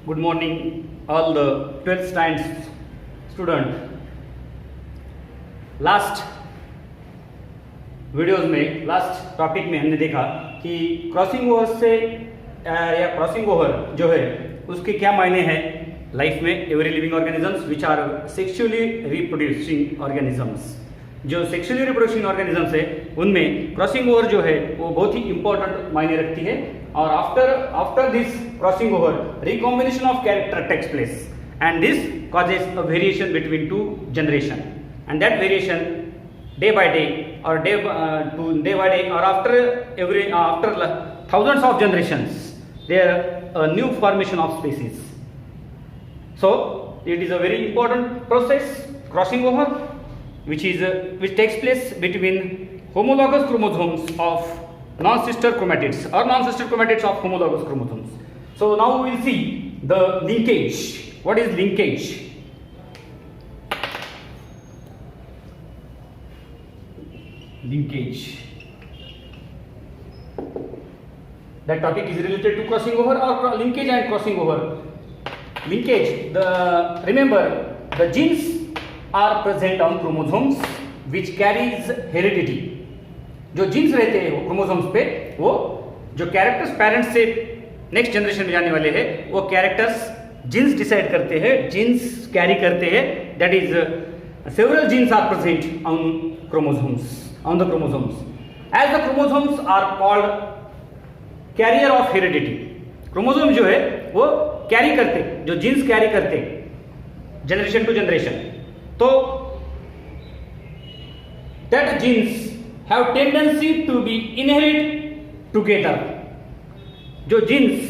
Good morning, all the 12th standard student. Last videos में, last topic में हमने देखा कि क्रॉसिंग ओवर से या क्रॉसिंग ओवर जो है उसके क्या मायने हैं लाइफ में. Every living organisms which are sexually reproducing organisms, जो सेक्सुअली रिप्रोड्यूसिंग ऑर्गेनिजम्स है उनमें क्रॉसिंग ओवर जो है वो बहुत ही इंपॉर्टेंट मायने रखती है. और after this crossing over recombination of character takes place and this causes a variation between two generation, and that variation day by day or day by day or after thousands of generations there a new formation of species. So it is a very important process, crossing over, which takes place between homologous chromosomes of non-sister chromatids or non-sister chromatids of homologous chromosomes. So now we will see the linkage. What is linkage? Linkage. That topic is related to crossing over or linkage and crossing over. Linkage. Remember the genes are present on chromosomes which carries heredity. जो jeans रहते हैं वो chromosomes पे, वो जो characters parents से next generation में जाने वाले हैं वो कैरेक्टर्स जीन्स डिसाइड करते हैं, जीन्स कैरी करते हैं. That is several genes are present on the chromosomes as the chromosomes are called carrier of heredity. Chromosome जो है वो कैरी करते, जो जीन्स कैरी करते जनरेशन टू जनरेशन, तो that genes have tendency to be inherit together. जो genes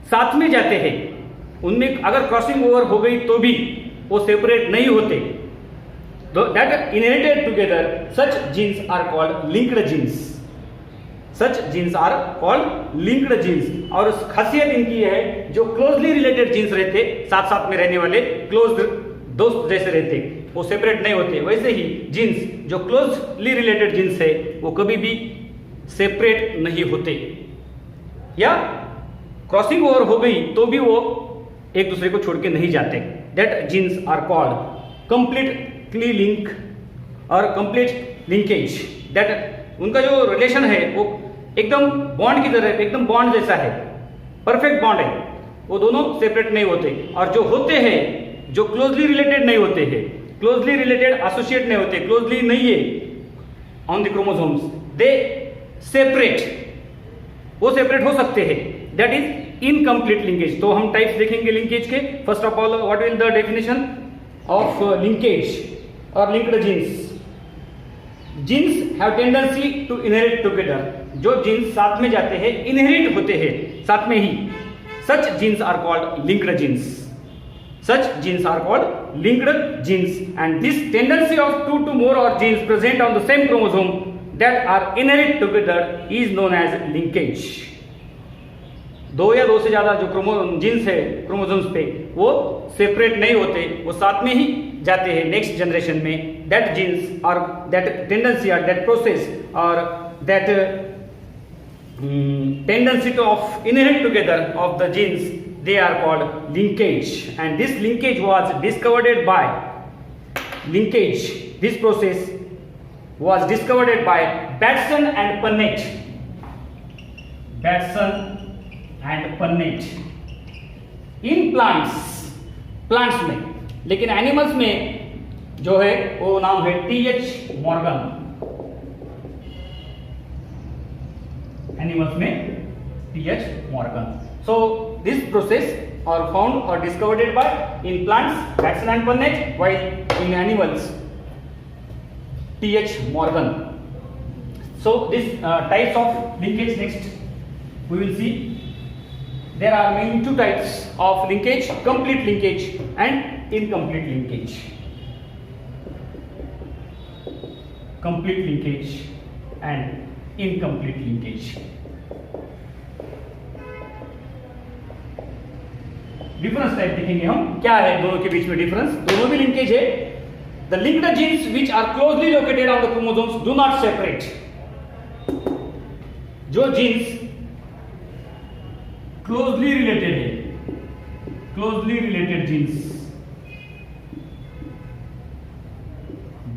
साथ में जाते हैं उनमें अगर क्रॉसिंग ओवर हो गई तो भी वो सेपरेट नहीं होते. That inherited together, such genes are called linked genes. Such genes are called linked genes. और खासियत इनकी है जो क्लोजली रिलेटेड जीन्स रहते, साथ साथ में रहने वाले क्लोज दोस्त जैसे रहते, वो सेपरेट नहीं होते. वैसे ही जीन्स जो क्लोजली रिलेटेड जीन्स है वो कभी भी सेपरेट नहीं होते. या क्रॉसिंग ओवर हो गई तो भी वो एक दूसरे को छोड़ के नहीं जाते. That genes are called completely link और कंप्लीट लिंकेज. दैट उनका जो रिलेशन है वो एकदम बॉन्ड की तरह, एकदम बॉन्ड जैसा है, परफेक्ट बॉन्ड है. वो दोनों सेपरेट नहीं होते. और जो होते हैं, जो क्लोजली रिलेटेड नहीं होते हैं, क्लोजली रिलेटेड एसोसिएट नहीं होते, क्लोजली नहीं है on the chromosomes, they separate, वो सेपरेट हो सकते हैं. That is incomplete linkage. तो हम टाइप्स देखेंगे लिंकेज के. First of all, what will the definition of linkage और linked genes. Genes have tendency to inherit together. जो जीन्स साथ में जाते हैं, इनहेरिट होते हैं साथ में ही. Such genes are called linked genes. Such genes are called linked genes, and this tendency of two to more or genes present on the same chromosome that are inherit together is known as linkage. दो या दो से ज्यादा जो genes है chromosomes पे वो separate नहीं होते, वो साथ में ही जाते हैं नेक्स्ट जनरेशन में. दैट जीन्स और दैट टेंडेंसी और दैट प्रोसेस और that tendency to of inherit together of the genes, they are called linkage. And this linkage was discovered by this process was discovered by Batson and Punnett. In plants में, लेकिन animals में जो है वो नाम है T.H. Morgan. Animals में T.H. Morgan. So this process are found or discovered by in plants Batson and Punnett, while in animals T.H. Morgan. So this types of linkage next we will see. There are mainly two types of linkage: complete linkage and incomplete linkage. Complete linkage and incomplete linkage. Difference type देखेंगे हम, क्या है दोनों के बीच में difference. दोनों भी linkage है. The linked genes which are closely located on the chromosomes do not separate. जो जीन्स क्लोजली रिलेटेड है closely related genes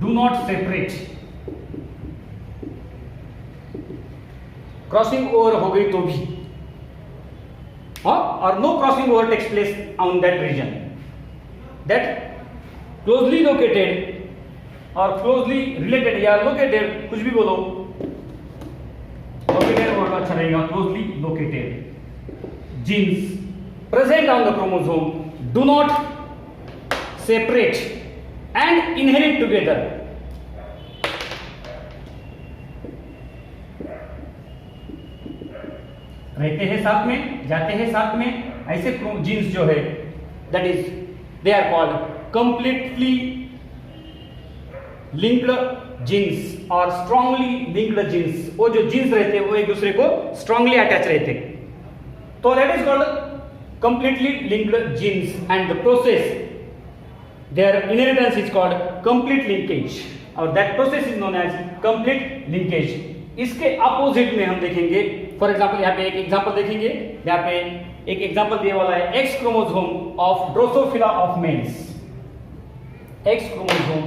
do not separate, crossing over हो गई तो भी, और no crossing over takes place on that region, that closely located और closely related या located, कुछ भी बोलो, लोकेटेड वर्ड अच्छा रहेगा, closely located genes present on the chromosome do not separate and inherit together, रहते हैं साथ में, जाते हैं साथ में, ऐसे जीन्स जो है that is they are called completely linked genes और स्ट्रांगली लिंक्ड जीन्स। वो जो जीन्स रहते हैं वो एक दूसरे को स्ट्रांगली अटैच रहते हैं, तो that is called completely linked jeans and the process their inheritance is called complete linkage और that process is known as complete linkage। इसके अपोजिट में हम देखेंगे, फॉर एग्जांपल यहाँ पे एक एग्जांपल देखेंगे, यहाँ पे एक एग्जांपल दिया वाला है X chromosome of Drosophila of males, X chromosome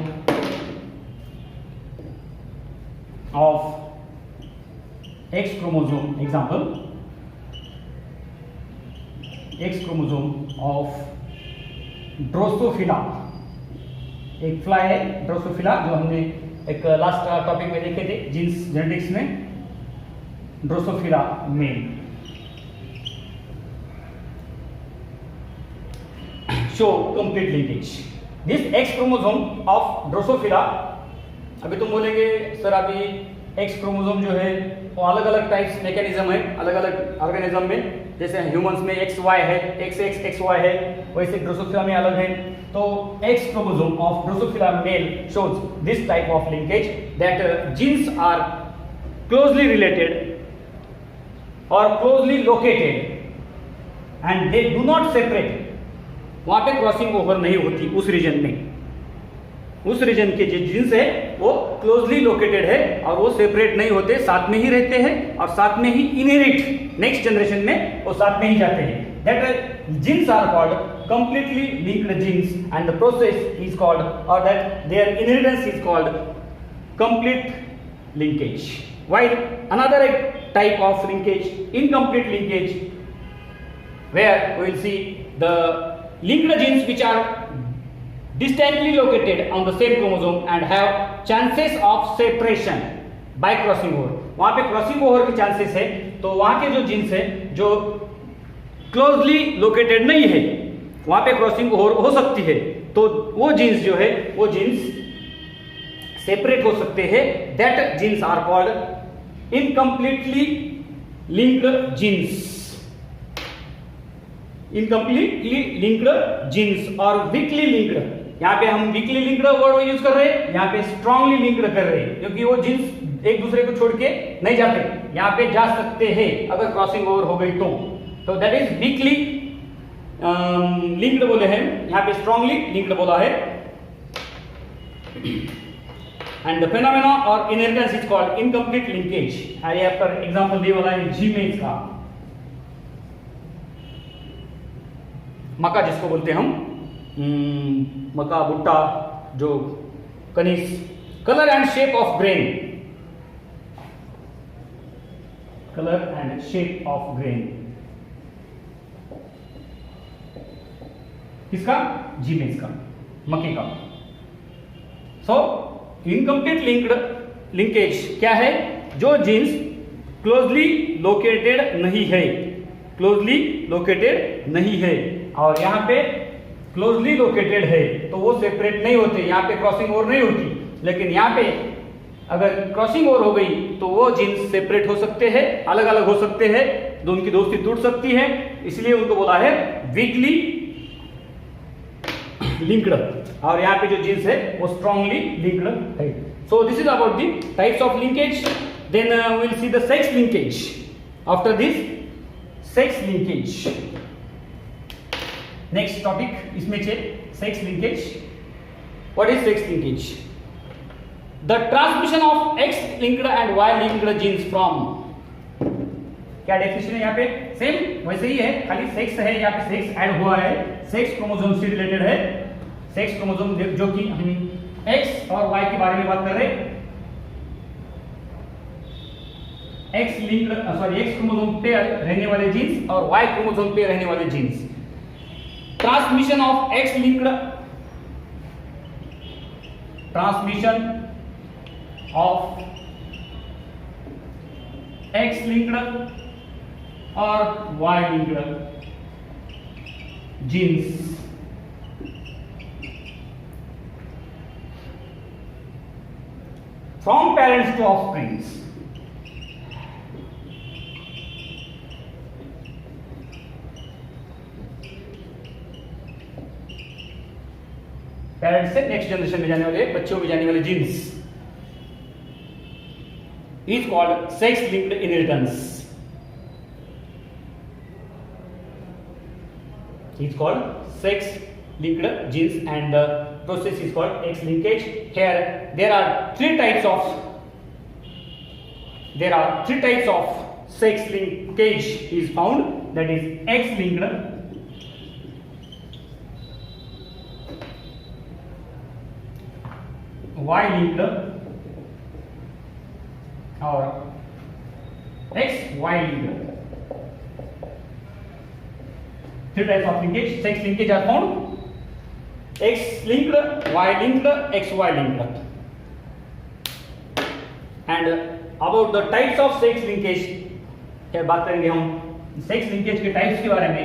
of X chromosome, example X chromosome of Drosophila, एक फ्लाई है ड्रोसोफिला जो हमने एक लास्ट टॉपिक में देखे थे जीन्स जेनेटिक्स में, Drosophila male show complete linkage. This X chromosome of Drosophila, अभी तुम बोलेंगे सर अभी एक्स क्रोमोसोम जो है वो अलग अलग टाइप्स मैकेनिज्म है अलग अलग ऑर्गेनिज्म में, जैसे ह्यूमंस में एक्स वाई है, एक्स एक्स एक्स वाई है, वैसे ड्रोसोफिला में अलग है। तो X chromosome of Drosophila male shows this type of linkage that genes are closely related or closely located and they do not separate। वहां पे क्रॉसिंग ओवर नहीं होती उस रीजन में, उस रीजन के जो जीन्स है वो क्लोजली लोकेटेड है और वो सेपरेट नहीं होते, साथ में ही रहते हैं और साथ में ही इनहेरिट नेक्स्ट जनरेशन में वो साथ में ही जाते हैं। That genes are called completely linked genes and the process is called, or that their inheritance is called complete linkage। While another type of linkage, incomplete linkage, where we will see the linked genes which are distantly located on the same chromosome and have chances of separation by crossing over। वहां पे crossing over के chances है, तो वहां के जो genes है जो क्लोजली लोकेटेड नहीं है वहां पे क्रॉसिंग हो सकती है, तो वो जीन्स जो है वो जीन्स सेपरेट हो सकते हैं, that genes are called incompletely linked genes, incompletely linked genes और वीकली लिंक्ड। यहाँ पे हम वीकली लिंक्ड वर्ड यूज कर रहे हैं, यहाँ पे स्ट्रांगली लिंक्ड कर रहे हैं, क्योंकि वो जीन्स एक दूसरे को छोड़ के नहीं जाते, यहाँ पे जा सकते हैं अगर क्रॉसिंग ओवर हो गई तो दैट इज वीकली लिंक्ड बोले हैं, यहाँ पे स्ट्रांगली लिंक्ड बोला है। एंड द फेनोमेना और inheritance is called incomplete linkage. यहाँ पर एग्जांपल दिया वाला है जीमेज का, मका जिसको बोलते हैं हम, मका भुट्टा जो कनिस, colour and shape of grain, colour and shape of grain, किसका? जीमेज का, मक्के का। सो इनकम्प्लीट लिंक्ड लिंकेज क्या है? जो जीन्स क्लोजली लोकेटेड नहीं है, क्लोजली लोकेटेड नहीं है, और यहाँ पे क्लोजली लोकेटेड है तो वो सेपरेट नहीं होते, यहाँ पे क्रॉसिंग ओवर नहीं होती। लेकिन यहाँ पे अगर क्रॉसिंग ओवर हो गई तो वो जीन्स सेपरेट हो सकते हैं, अलग अलग हो सकते हैं, तो उनकी दोस्ती टूट सकती है, इसलिए उनको बोला है वीकली लिंक्ड। और यहाँ पे जो जीन्स है वो स्ट्रांगली लिंक्ड है। So this is about the types of linkage. Then we will see the sex linkage. After this sex linkage, next topic इसमें છે sex linkage. What is sex linkage? The transmission of X linked and Y linked genes from क्या definition है यहाँ पे? Same वैसे ही है, खाली sex है, यहाँ पे सेक्स ऐड हुआ है, सेक्स क्रोमोसोम से रिलेटेड है, सेक्स क्रोमोसोम जो कि हम एक्स और वाई के बारे में बात कर रहे हैं। एक्स क्रोमोसोम पे रहने वाले जीन्स और वाई क्रोमोसोम पे रहने वाले genes. Transmission of X linked और Y linked genes from parents to offsprings. Parents से नेक्स्ट जनरेशन में जाने वाले, बच्चों में जाने वाले genes is called sex linked inheritance. Is called sex linked genes and the process is called X linkage. Here there are three types of sex linkage is found, that is X linked, Y linked or XY linked. Three types of linkage, sex linkage are found: X linked, Y linked, XY linked. And about the types of sex linkage, here बात करेंगे हम sex linkage के types के बारे में।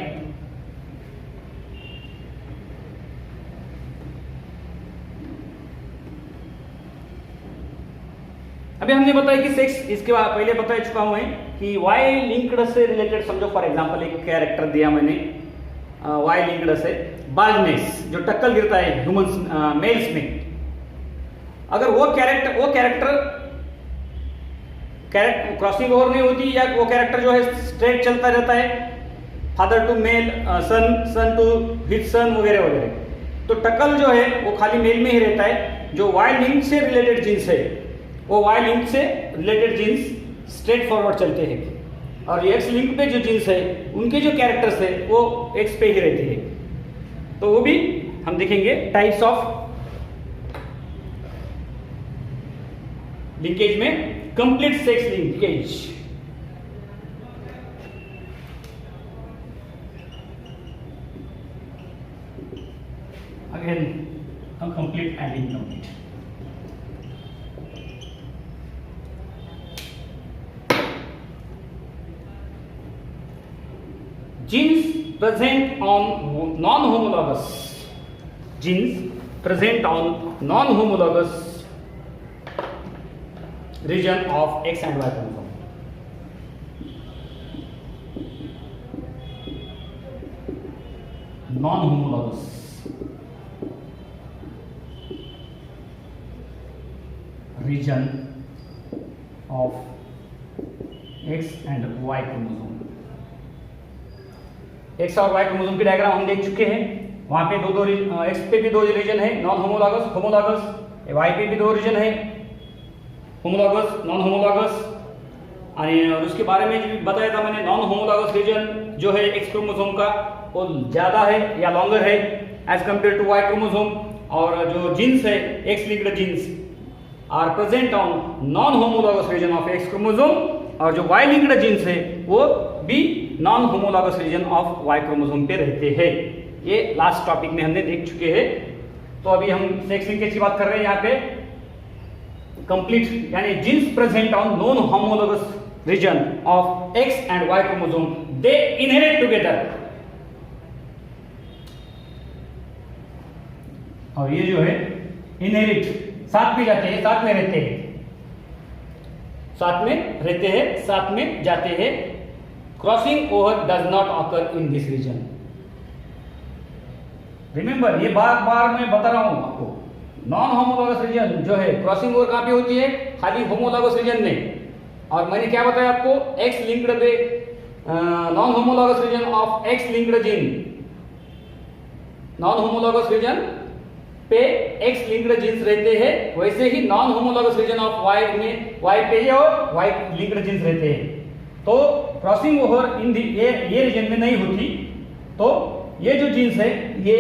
अभी हमने बताया कि सेक्स, इसके बाद पहले बता चुका हूं कि वाई लिंक्ड से रिलेटेड, समझो फॉर एग्जांपल एक कैरेक्टर दिया मैंने वाई लिंक्ड से, बाल्डनेस जो टक्कल गिरता है ह्यूमंस मेल्स में, अगर वो कैरेक्टर क्रॉसिंग ओवर नहीं होती, या वो कैरेक्टर जो है स्ट्रेट चलता रहता है, father to male, son to his son वगैरह वगैरह, तो टक्कल जो है वो खाली मेल में ही रहता है। जो वाई लिंक से रिलेटेड जीन्स है, वो वाई लिंक से रिलेटेड जीन्स स्ट्रेट फॉरवर्ड चलते हैं, और एक्स लिंक पे जो जीन्स है उनके जो कैरेक्टर्स है वो एक्स पे ही रहते हैं। तो वो भी हम देखेंगे टाइप्स ऑफ लिंकेज में। Complete sex linkage, again complete and incomplete. Genes present on non-homologous region of X and Y chromosome. Non-homologous region of X and Y chromosome. X और वाई क्रोमोसोम की डायग्राम हम देख चुके हैं। वहां पे दो एक्स पे भी दो रीजन है, नॉन होमोलॉगस, होमोलॉगस, वाई पे भी दो रीजन है, होमोलॉगस, नॉन होमोलॉगस। और उसके बारे में जो बताया था मैंने, नॉन होमोलॉगस रीजन जो है एक्स क्रोमोसोम का वो ज्यादा है या लॉन्गर है as compare to Y chromosome, और जो जीन्स है X linked genes are present on non homologous region of X chromosome, और जो वाई लिंक्ड जीन्स है वो भी non homologous region of Y chromosome पे रहते हैं। ये लास्ट टॉपिक में हमने देख चुके हैं। तो अभी हम सेक्स लिंकेज की बात कर रहे हैं यहाँ पे। कंप्लीट यानी genes present on non homologous region of X and Y chromosome, they inherit together. और ये जो है इनहेरिट, साथ में जाते हैं, साथ में रहते हैं, साथ में रहते हैं, साथ में जाते हैं। Crossing over does not occur in this region. Remember, ये बार बार मैं बता रहा हूं आपको, नॉन होमोलॉगस रीजन जो है क्रॉसिंग ओवर कहां पे होती है? खाली होमोलॉगस रीजन में। और मैंने क्या बताया आपको? एक्स लिंक्ड पे non homologous region of X linked gene, non homologous region पे एक्स लिंक्ड जीन्स रहते हैं, वैसे ही non homologous region of Y में वाई पे और वाई लिंक्ड जीन्स रहते हैं। तो क्रॉसिंग ओवर इन ये रीजन में नहीं होती, तो ये जो जीन्स है ये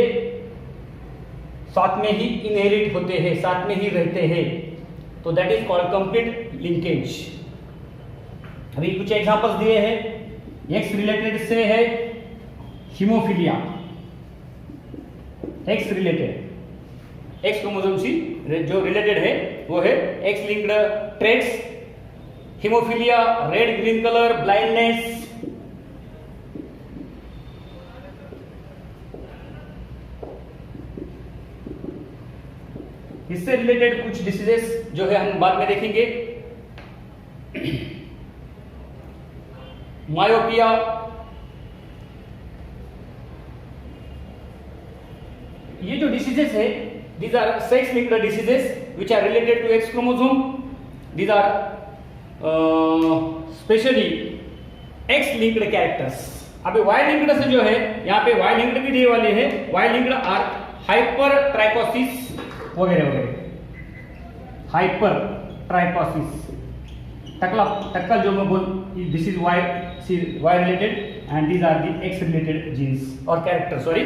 साथ में ही इनहेरिट होते हैं, साथ में ही रहते हैं, तो that is called complete linkage. अभी कुछ एग्जांपल्स दिए हैं। एक्स रिलेटेड से है haemophilia, x related, x chromosome से जो रिलेटेड है वो है X linked traits, haemophilia, red green colour, blindness, इससे रिलेटेड कुछ डिसीजेस जो है हम बाद में देखेंगे। मायोपिया, ये जो डिसीजेस है these are sex linked diseases which are related to X chromosome. These are specially X linked characters. अभी Y linked से जो है यहाँ पे Y linked भी दिए वाले हैं, Y linked are hypertrichosis वगैरह वगैरह, hypertrichosis, टक्कल जो मैं बोल, this is Y related and these are the X related genes और characters, sorry.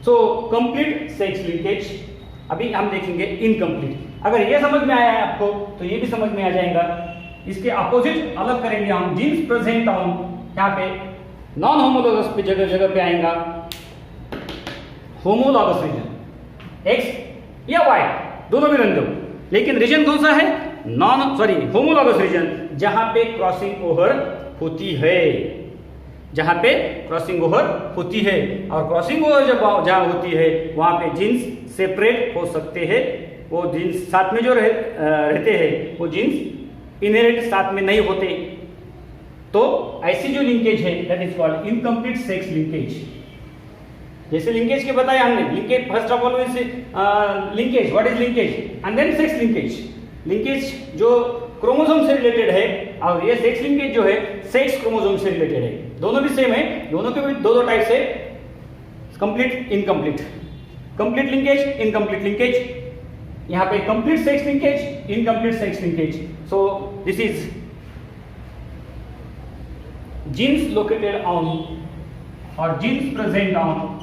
So complete sex linkage अभी हम देखेंगे इनकम्प्लीट। अगर ये समझ में आया है आपको तो ये भी समझ में आ जाएगा। इसके अपोजिट अलग करेंगे हम, जीन्स प्रेजेंट ऑन, यहाँ पे नॉन होमोलॉगस पे जगह जगह पे आएगा होमोलॉगस रीजन, एक्स या वाई दोनों भी रन दो, लेकिन रीजन कौन सा है? होमोलॉगस रीजन, जहां पे क्रॉसिंग ओवर होती है, जहां पे क्रॉसिंग ओवर होती है। और क्रॉसिंग ओवर जब जहां होती है वहां पे जीन्स सेपरेट हो सकते हैं, वो जीन्स साथ में जो रहते हैं वो जीन्स इनहेरिट साथ में नहीं होते। तो ऐसी जो लिंकेज है that is called incomplete sex linkage. जैसे लिंकेज के बताया हमने, linkage first of all linkage, what is linkage, and then sex linkage. Linkage जो क्रोमोसोम से रिलेटेड है और ये सेक्स लिंकेज जो है सेक्स क्रोमोसोम से रिलेटेड है। दोनों भी सेम है, दोनों के भी दो टाइप से, complete incomplete, complete linkage, incomplete linkage. यहां पे complete sex linkage, incomplete sex linkage. So this is genes located on और genes present on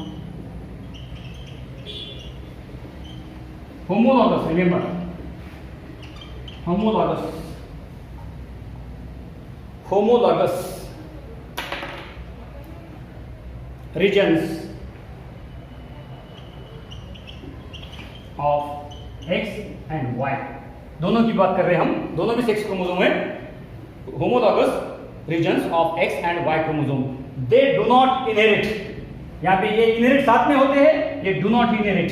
homologous, remember homologous regions of X and Y, दोनों की बात कर रहे हैं हम, दोनों भी सेक्स क्रोमोसोम है। homologous regions of X and Y chromosome, they do not inherit, यहाँ पे ये इनहेरिट साथ में होते हैं, ये do not inherit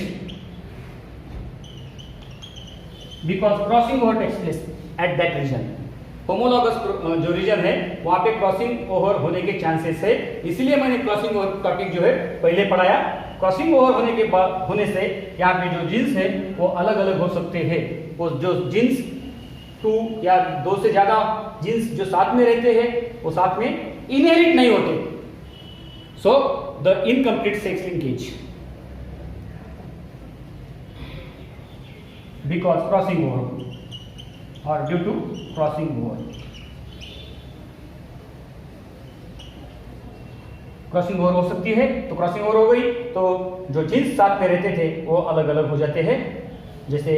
because crossing over takes place at that region. Homologous जो रीजन है वहां पे क्रॉसिंग ओवर होने के चांसेस है, इसलिए मैंने क्रॉसिंग ओवर टॉपिक जो है पहले पढ़ाया। क्रॉसिंग ओवर होने के बाद होने से यहाँ पे जो जीन्स है वो अलग अलग हो सकते हैं। वो जो जीन्स 2 या 2 से ज्यादा जीन्स जो साथ में रहते हैं वो साथ में इनहेरिट नहीं होते। So the incomplete sex linkage because crossing over or due to crossing over, crossing over हो सकती है। तो क्रॉसिंग ओवर हो गई तो जो जीन्स साथ में रहते थे वो अलग अलग हो जाते हैं। जैसे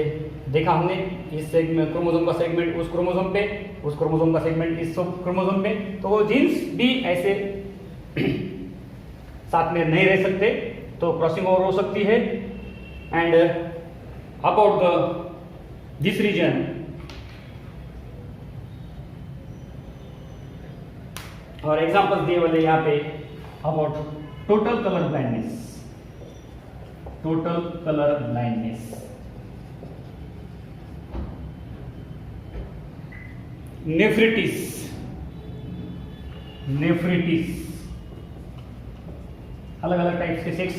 देखा हमने, इस सेगमेंट क्रोमोसोम का सेगमेंट उस क्रोमोसोम पे, उस क्रोमोसोम का सेगमेंट इस क्रोमोसोम पे, तो वो जीन्स भी ऐसे साथ में नहीं रह सकते, तो क्रॉसिंग ओवर हो सकती है। एंड about this region, और एग्जांपल्स दिए वाले यहाँ पे about total color blindness, नेफ्रिटिस, अलग अलग टाइप्स के सेक्स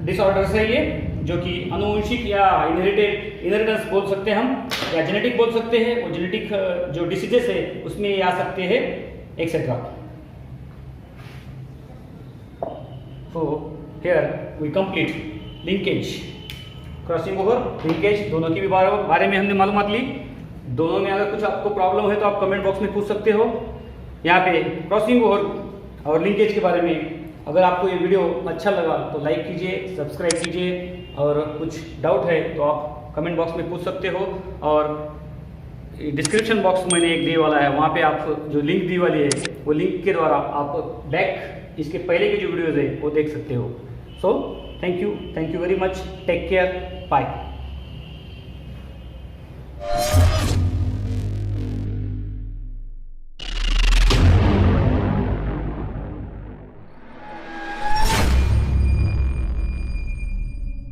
डिसऑर्डर्स है ये, जो कि आनुवंशिक या इनहेरिटेंस बोल सकते हैं हम, या जेनेटिक बोल सकते हैं। वो जेनेटिक जो डिसीजेस है उसमें ये आ सकते हैं etcetera. So here we complete linkage, crossing over, linkage, दोनों की भी बारे में हमने मालूमात ली। दोनों में अगर कुछ आपको प्रॉब्लम है तो आप कमेंट बॉक्स में पूछ सकते हो। यहाँ पे क्रॉसिंग ओवर और लिंकेज के बारे में अगर आपको ये वीडियो अच्छा लगा तो लाइक कीजिए, सब्सक्राइब कीजिए, और कुछ डाउट है तो आप कमेंट बॉक्स में पूछ सकते हो। और डिस्क्रिप्शन बॉक्स मैंने एक दिए वाला है, वहाँ पे आप जो लिंक दी वाली है वो लिंक के द्वारा आप बैक इसके पहले के जो वीडियोज़ है वो देख सकते हो। So thank you very much, take care, bye.